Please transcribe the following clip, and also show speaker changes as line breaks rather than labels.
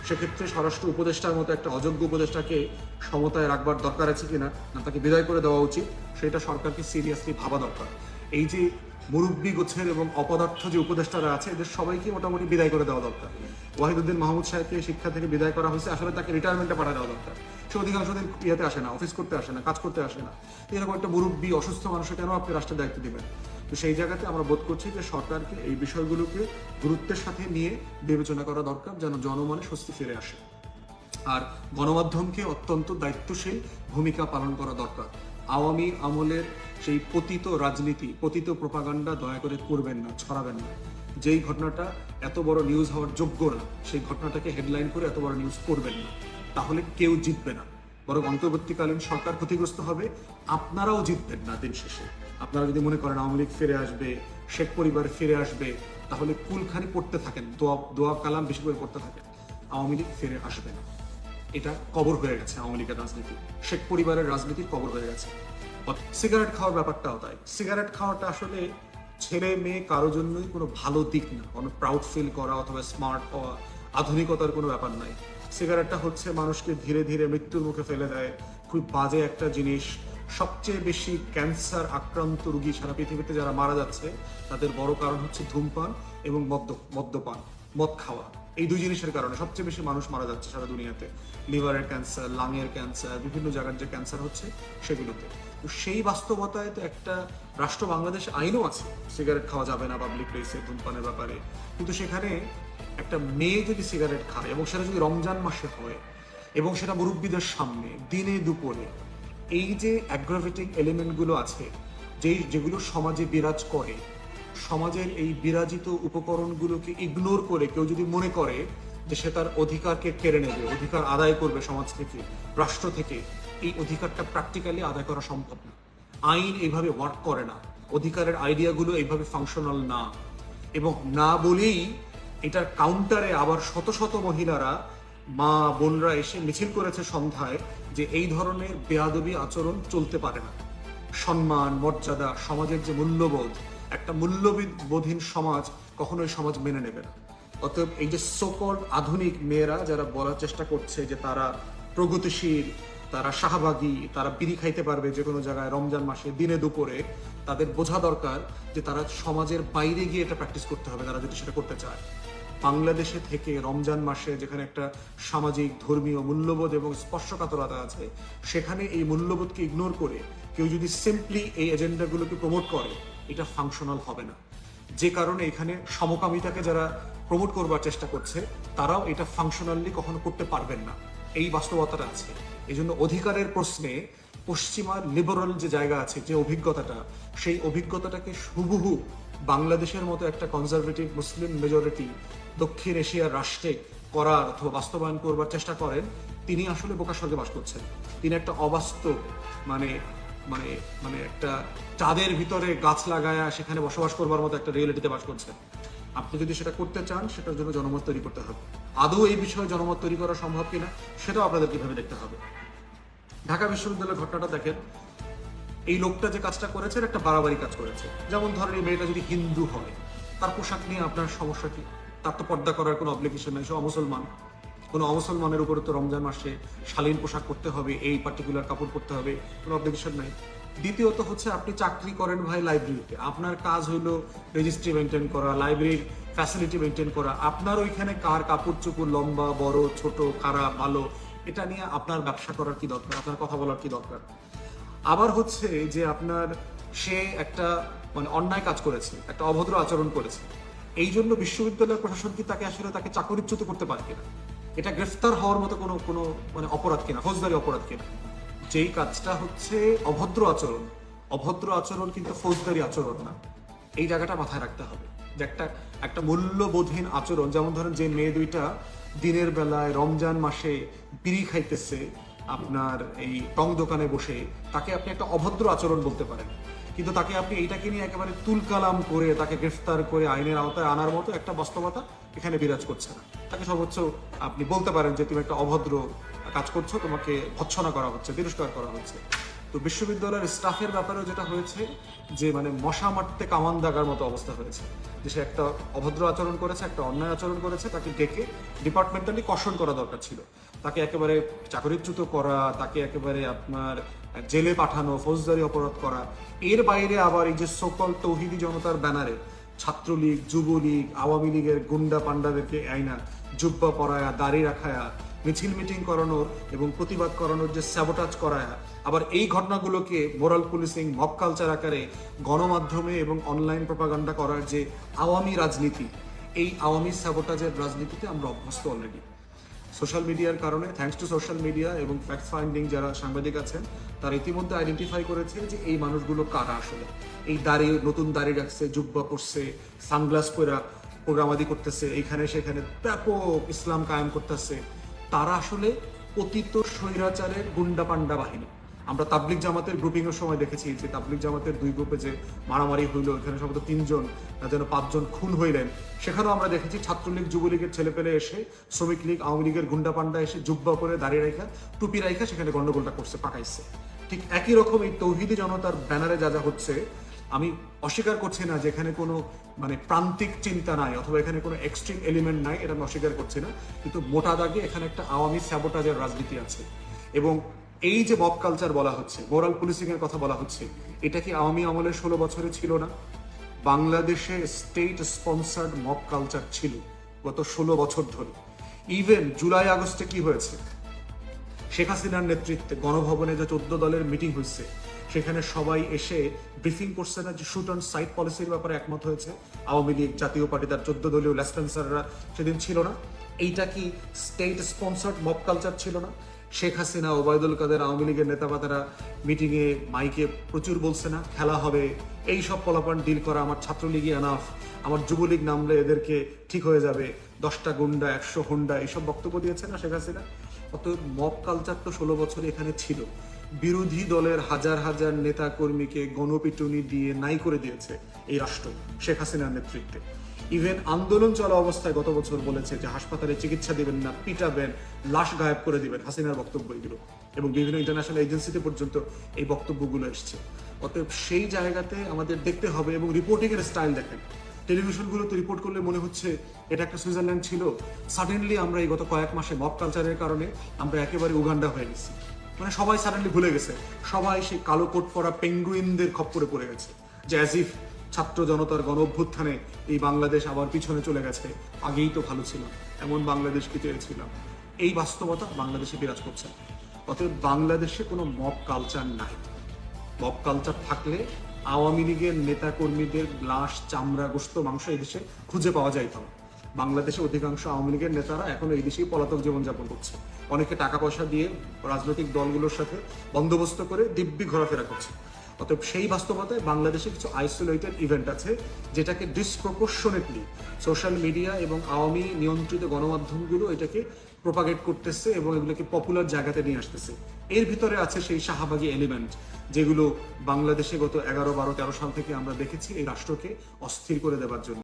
সেক্ষেত্রে স্বরাষ্ট্র উপদেষ্টার মতো একটা অযোগ্য উপদেষ্টাকে ক্ষমতায় রাখবার দরকার আছে কিনা, না তাকে বিদায় করে দেওয়া উচিত, সেটা সরকারকে সিরিয়াসলি ভাবা দরকার। এই যে মুরব্বী গোছের এবং অপদার্থ যে উপদেষ্টারা আছে, এদের সবাইকে মোটামুটি বিদায় করে দেওয়া দরকার। ওয়াহিদুদ্দিন মাহমুদ সাহেবকে শিক্ষা থেকে বিদায় করা হয়েছে, আসলে তাকে রিটায়ারমেন্টে পাঠিয়ে দেওয়া দরকার। সে অধিকাংশ দিন ইয়েতে আসে না, অফিস করতে আসে না, কাজ করতে আসে না। এরকম একটা মুরব্বী অসুস্থ মানুষকে কেন আপনি রাষ্ট্রের দায়িত্ব দিবেন? তো সেই জায়গাতে আমরা বোধ করছি যে সরকারকে এই বিষয়গুলোকে গুরুত্বের সাথে নিয়ে বিবেচনা করা দরকার, যেন জনমনে স্বস্তি ফিরে আসে। আর গণমাধ্যমকে অত্যন্ত দায়িত্বশীল ভূমিকা পালন করা দরকার। আওয়ামী আমলের সেই পতিত রাজনীতি, পতিত প্রপাগান্ডা দয়া করে করবেন না, ছড়াবেন না। যেই ঘটনাটা এত বড় নিউজ হওয়ার যোগ্য না, সেই ঘটনাটাকে হেডলাইন করে এত বড় নিউজ করবেন না। তাহলে কেউ জিতবে না, বরং অন্তর্বর্তীকালীন সরকার ক্ষতিগ্রস্ত হবে, আপনারাও জিতবেন না দিন শেষে। আপনারা যদি মনে করেন আওয়ামী লীগ ফিরে আসবে, শেখ পরিবার ফিরে আসবে, তাহলে কুলখানি পড়তে থাকেন, দোয়া কালাম বেশি করে পড়তে থাকেন। আওয়ামী লীগ ফিরে আসবে না, এটা কবর হয়ে গেছে। আওয়ামী লীগের রাজনীতি, শেখ পরিবারের রাজনীতির কবর হয়ে গেছে। সিগারেট খাওয়ার ব্যাপারটাও তাই। সিগারেট খাওয়াটা আসলে ছেলে মেয়ে কারো জন্যই কোনো ভালো দিক না, কোনো প্রাউড ফিল করা অথবা স্মার্ট হওয়া, আধুনিকতার কোনো ব্যাপার নাই। সিগারেটটা হচ্ছে মানুষকে ধীরে ধীরে মৃত্যুর মুখে ফেলে দেয়, খুব বাজে একটা জিনিস। সবচেয়ে বেশি ক্যান্সার আক্রান্ত রোগী সারা পৃথিবীতে যারা মারা যাচ্ছে, তাদের বড় কারণ হচ্ছে ধূমপান এবং মদ্যপান, মদ খাওয়া। এই দুই জিনিসের কারণে সবচেয়ে বেশি মানুষ মারা যাচ্ছে সারা দুনিয়াতে। লিভারের ক্যান্সার, লাংয়ের ক্যান্সার, বিভিন্ন জায়গার যে ক্যান্সার হচ্ছে সেগুলোতে। তো সেই বাস্তবতায় তো একটা রাষ্ট্র বাংলাদেশ আইনও আছে, সিগারেট খাওয়া যাবে না পাবলিক প্লেসে, ধূমপানের ব্যাপারে। কিন্তু সেখানে একটা মেয়ে যদি সিগারেট খায় এবং সেটা যদি রমজান মাসে হয় এবং সেটা মুরব্বীদের সামনে দিনে দুপুরে, এই যে অ্যাগ্রাভেটিং এলিমেন্টগুলো আছে, যেগুলো সমাজে বিরাজ করে, সমাজের এই বিরাজিত উপকরণগুলোকে ইগনোর করে কেউ যদি মনে করে যে সে তার অধিকারকে কেড়ে নেবে, অধিকার আদায় করবে সমাজ থেকে, রাষ্ট্র থেকে, এই অধিকারটা প্র্যাকটিক্যালি আদায় করা সম্ভব না। আইন এইভাবে ওয়ার্ক করে না, অধিকারের আইডিয়াগুলো এইভাবে ফাংশনাল না। এবং না বলেই এটার কাউন্টারে আবার শত শত মহিলারা, মা বোনরা এসে মিছিল করেছে সন্ধ্যায় যে এই ধরনের বেয়াদবি আচরণ চলতে পারে না। সম্মান, মর্যাদা, সমাজের যে মূল্যবোধ, একটা মূল্যবোধহীন সমাজ কখনোই সমাজ মেনে নেবে না। অতএব এই যে সকল আধুনিক মেয়েরা যারা বলার চেষ্টা করছে যে তারা প্রগতিশীল, তারা শাহবাগী, তারা বিড়ি খাইতে পারবে যে কোনো জায়গায় রমজান মাসে দিনে দুপুরে, তাদের বোঝা দরকার যে তারা সমাজের বাইরে গিয়ে এটা প্র্যাকটিস করতে হবে তারা যদি সেটা করতে চায়। বাংলাদেশে থেকে রমজান মাসে যেখানে একটা সামাজিক ধর্মীয় মূল্যবোধ এবং স্পর্শকাতরতা আছে, সেখানে এই মূল্যবোধকে ইগনোর করে কেউ যদি সিম্পলি এই এজেন্ডাগুলোকে প্রমোট করে, এটা ফাংশনাল হবে না। যে কারণে এখানে সমকামিতাকে যারা প্রমোট করবার চেষ্টা করছে, তারাও এটা ফাংশনালি কখনো করতে পারবেন না। এই বাস্তবতাটা আছে। এই জন্য অধিকারের প্রশ্নে পশ্চিমা লিবারাল যে জায়গা আছে, যে অভিজ্ঞতাটা, সেই অভিজ্ঞতাটাকে হুবহু বাংলাদেশের মতো একটা কনজারভেটিভ মুসলিম মেজরিটি দক্ষিণ এশিয়ার রাষ্ট্রে করার অথবা বাস্তবায়ন করবার চেষ্টা করেন, তিনি আসলে বোকা স্বর্গে বাস করছেন। তিনি একটা অবাস্তব, মানে মানে মানে একটা চাঁদের ভিতরে গাছ লাগায়া সেখানে বসবাস করবার মতো একটা রিয়েলিটিতে বাস করছেন। আপনি যদি সেটা করতে চান, সেটার জন্য জনমত তৈরি করতে হবে। আদৌ এই বিষয়ে জনমত তৈরি করা সম্ভব কিনা, সেটাও আপনাদের কিভাবে দেখতে হবে। ঢাকা বিশ্ববিদ্যালয়ের ঘটনাটা দেখেন, এই লোকটা যে কাজটা করেছে একটা বাড়াবাড়ি কাজ করেছে। যেমন ধরেন এই মেয়েটা যদি হিন্দু হয়, তার পোশাক নিয়ে আপনার সমস্যা কি? তার তো পর্দা করার কোনো অব্লিগেশন নেই, সে অমুসলমান। কোনো অমুসলমানের উপরে তো রমজান মাসে শালীন পোশাক করতে হবে, এই পার্টিকুলার কাপড় পরতে হবে, কোনো অব্লিগেশন নাই। দ্বিতীয়ত হচ্ছে আপনি চাকরি করেন ভাই লাইব্রেরিতে, আপনার কাজ হলো রেজিস্ট্রি মেনটেন করা, লাইব্রেরির ফ্যাসিলিটি মেনটেন করা। আপনার ওইখানে কার কাপড় চোপড় লম্বা বড় ছোট খারাপ ভালো, এটা নিয়ে আপনার ব্যবসা করার কি দরকার, আপনার কথা বলার কি দরকার? আবার হচ্ছে যে আপনার সে একটা মানে অন্যায় কাজ করেছে, একটা অভদ্র আচরণ করেছে, এই জন্য বিশ্ববিদ্যালয়ের প্রশাসন কি তাকে আসলে তাকে চাকরিচ্যুত করতে পারে কিনা? এটা গ্রেফতার হওয়ার মতো কোনো কোনো মানে অপরাধ কিনা, ফৌজদারি অপরাধ কিনা? যেই কাজটা হচ্ছে অভদ্র আচরণ, অভদ্র আচরণ কিন্তু ফৌজদারি আচরণ না। এই জায়গাটা মাথায় রাখতে হবে যে একটা একটা মূল্যবোধহীন আচরণ, যেমন ধরেন যে মেয়ে দুইটা দিনের বেলায় রমজান মাসে বিড়ি খাইতেছে আপনার এই টং দোকানে বসে, তাকে আপনি একটা অভদ্র আচরণ বলতে পারেন। কিন্তু তাকে আপনি এইটাকে নিয়ে একেবারে তুলকালাম করে তাকে গ্রেফতার করে আইনের আওতায় আনার মতো একটা বাস্তবতা এখানে বিরাজ করছে না। তাকে সর্বোচ্চ আপনি বলতে পারেন যে তুমি একটা অভদ্র কাজ করছো, তোমাকে ভৎসনা করা হচ্ছে, তিরস্কার করা হচ্ছে। তো বিশ্ববিদ্যালয়ের স্টাফের ব্যাপারেও যেটা হয়েছে যে মানে মশা মারতে কামান দাগার মতো অবস্থা হয়েছে। যে সে একটা অভদ্র আচরণ করেছে, একটা অন্যায় আচরণ করেছে, তাকে ডেকে ডিপার্টমেন্টালি কর্ষণ করা দরকার ছিল। তাকে একেবারে চাকরিচ্যুত করা, তাকে একেবারে আপনার জেলে পাঠানো, ফৌজদারি অপরাধ করা। এর বাইরে আবার এই যে সকল তৌহিদি জনতার ব্যানারে ছাত্রলীগ, যুবলীগ, আওয়ামী লীগের গুন্ডা পান্ডাদেরকে আইনা জুব্বা পরায়া, দাড়ি রাখায়া, মিছিল মিটিং করানোর এবং প্রতিবাদ করানোর যে স্যাবোটাজ করায়া, আবার এই ঘটনাগুলোকে মোরাল পুলিশিং, মব কালচার আকারে গণমাধ্যমে এবং অনলাইন প্রপাগান্ডা করার যে আওয়ামী রাজনীতি, এই আওয়ামী স্যাবোটাজের রাজনীতিতে আমরা অভ্যস্ত অলরেডি। সোশ্যাল মিডিয়ার কারণে, থ্যাঙ্কস টু সোশ্যাল মিডিয়া এবং ফ্যাক্ট ফাইন্ডিং যারা সাংবাদিক আছেন তারা ইতিমধ্যে আইডেন্টিফাই করেছে যে এই মানুষগুলো কারা আসলে। এই দাড়ি, নতুন দাড়ি রাখছে, জুব্বা পরছে, সানগ্লাস পরা প্রোগ্রামাদি করতেছে, এইখানে সেখানে ব্যাপক ইসলাম কায়েম করতেছে। তারা আসলে পতিত স্বৈরাচারের গুন্ডা পান্ডা বাহিনী। আমরা তাবলিগ জামাতের গ্রুপিং এর সময় দেখেছি যে তাবলিগ জামাতের দুই গ্রুপে যে মারামারি হইলো, এখানে সম্ভবত 3 জন, যেন 5 জন খুন হইলেন। সেখানেও আমরা দেখেছি ছাত্রলীগ, যুবলীগের ছেলেপেলে এসে, শ্রমিক লীগ, আওয়ামী লীগের গুন্ডা পান্ডা এসে জুব্বা করে দাঁড়িয়ে রাখা, টুপি রাখা সেখানে গন্ডগোলটা করছে, পাকাইছে। ঠিক একই রকম এই তৌহিদি জনতার ব্যানারে যা যা হচ্ছে, আমি অস্বীকার করছি না যে এখানে কোনো মানে প্রান্তিক চিন্তা নাই অথবা এখানে কোনো এক্সট্রিম এলিমেন্ট নাই, এটা আমি অস্বীকার করছি না। কিন্তু মোটা দাগে এখানে একটা আওয়ামী স্যাবোটাজের রাজনীতি আছে। এবং এই যে মব কালচার বলা হচ্ছে, মোরাল পুলিশিং এর কথা বলা হচ্ছে, এটা কি আওয়ামী আমলের 16 বছরে ছিল না? বাংলাদেশে স্টেট স্পন্সার্ড মব কালচার ছিল গত 16 বছর ধরে। ইভেন জুলাই আগস্টে কি হয়েছে, শেখ হাসিনার নেতৃত্বে গণভবনে যে 14 দলের মিটিং হয়েছে, সেখানে সবাই এসে ব্রিফিং করছে না যে শুট অন সাইট পলিসির ব্যাপারে একমত হয়েছে। আওয়ামী লীগ, জাতীয় পার্টি, তার 14 দলীয় লেসপেন্সাররা সেদিন ছিল না? এইটা কি স্টেট স্পন্সার্ড মব কালচার ছিল না? শেখ হাসিনা, ওবায়দুল কাদের, আওয়ামী লীগের নেতাপাতারা মিটিংয়ে মাইকে প্রচুর বলছে না খেলা হবে, এই সব পলাপান ডিল করা, আমার ছাত্রলীগই এনাফ, আমার যুবলীগ নামলে এদেরকে ঠিক হয়ে যাবে, 10টা গুন্ডা 100 হুন্ডা, এইসব বক্তব্য দিয়েছে না শেখ হাসিনা? অতএব মব কালচার তো 16 বছর এখানে ছিল। বিরোধী দলের হাজার হাজার নেতা কর্মীকে গণপিটুনি দিয়ে নাই করে দিয়েছে এই রাষ্ট্র শেখ হাসিনার নেতৃত্বে। ইভেন আন্দোলন চলা অবস্থায় গত বছর বলেছে যে হাসপাতালে চিকিৎসা দিবেন না, পিটাবেন, লাশ গায়েব করে দিবেন, হাসিনার বক্তব্য এগুলো। এবং বিভিন্ন ইন্টারন্যাশনাল এজেন্সিতে পর্যন্ত এই বক্তব্যগুলো এসছে। অতএব সেই জায়গাতে আমাদের দেখতে হবে। এবং রিপোর্টিং এর স্টাইল দেখেন, টেলিভিশনগুলোতে রিপোর্ট করলে মনে হচ্ছে এটা একটা সুইজারল্যান্ড ছিল। সাডেনলি আমরা এই গত কয়েক মাসে মব কালচারের কারণে আমরা একেবারে উগান্ডা হয়ে গেছি। মানে সবাই সাডেনলি ভুলে গেছে, সবাই সেই কালো কোট পরা পেঙ্গুইনদের খপ্পরে পড়ে গেছে, যে অ্যাজ ইফ ছাত্র জনতার গণ অভ্যুত্থানে এই বাংলাদেশ আবার পিছনে চলে গেছে, আগেই তো ভালো ছিল, এমন বাংলাদেশকে চেয়েছিলাম। এই বাস্তবতা বাংলাদেশে বিরাজ করছে। অতএব বাংলাদেশে কোনো মব কালচার নাই। মব কালচার থাকলে আওয়ামী লীগের নেতা কর্মীদের লাশ, চামড়া, গোশত, মাংস এই দেশে খুঁজে পাওয়া যাইত না। বাংলাদেশে অধিকাংশ আওয়ামী লীগের নেতারা এখন এই দেশেই পলাতক জীবনযাপন করছে। অনেকে টাকা পয়সা দিয়ে রাজনৈতিক দলগুলোর সাথে বন্দোবস্ত করে দিব্যি ঘোরাফেরা করছে। অতএব সেই বাস্তবতায় বাংলাদেশে কিছু আইসোলেটেড ইভেন্ট আছে, যেটাকে ডিসপ্রপোর্শনেটলি সোশ্যাল মিডিয়া এবং আওয়ামী নিয়ন্ত্রিত গণমাধ্যমগুলো এটাকে প্রোপাগেট করতেছে এবং এগুলোকে পপুলার জায়গাতে নিয়ে আসতেছে। এর ভিতরে আছে সেই শাহবাগী এলিমেন্ট, যেগুলো বাংলাদেশে গত 11, 12, 13 সাল থেকে আমরা দেখেছি এই রাষ্ট্রকে অস্থির করে দেওয়ার জন্য।